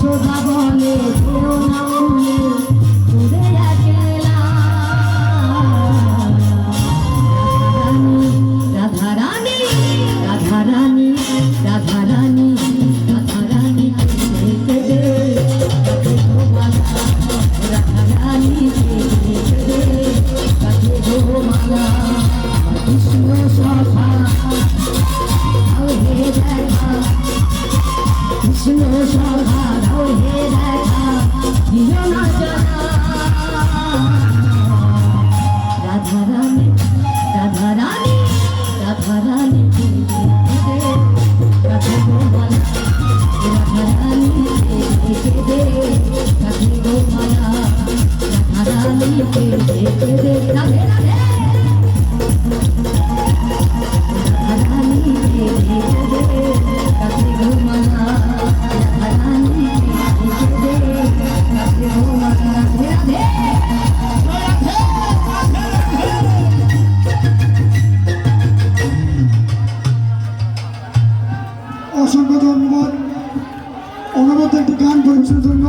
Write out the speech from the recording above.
যশোদা বলে কেউ না বলে তোরে একলা রাধা রানী রাধা রানী রাধা রানী রাধা রানী দেখে দে রাধা রানী দেখে দে কাছে গো মালা কৃষ্ণ সখা হে দেখা কৃষ্ণ সখা হে দেখা দিও না জানা রাধা রানী রাধা রানী রাধা রানী কাছে গো মালা রাধা রানী দেখে দে কাছে গো মালা রাধা রানী দেখে দে রাধে রাধে অসংখ্য ধন্যবাদ। অনুরোধ একটি গান পরিবেশনের জন্য।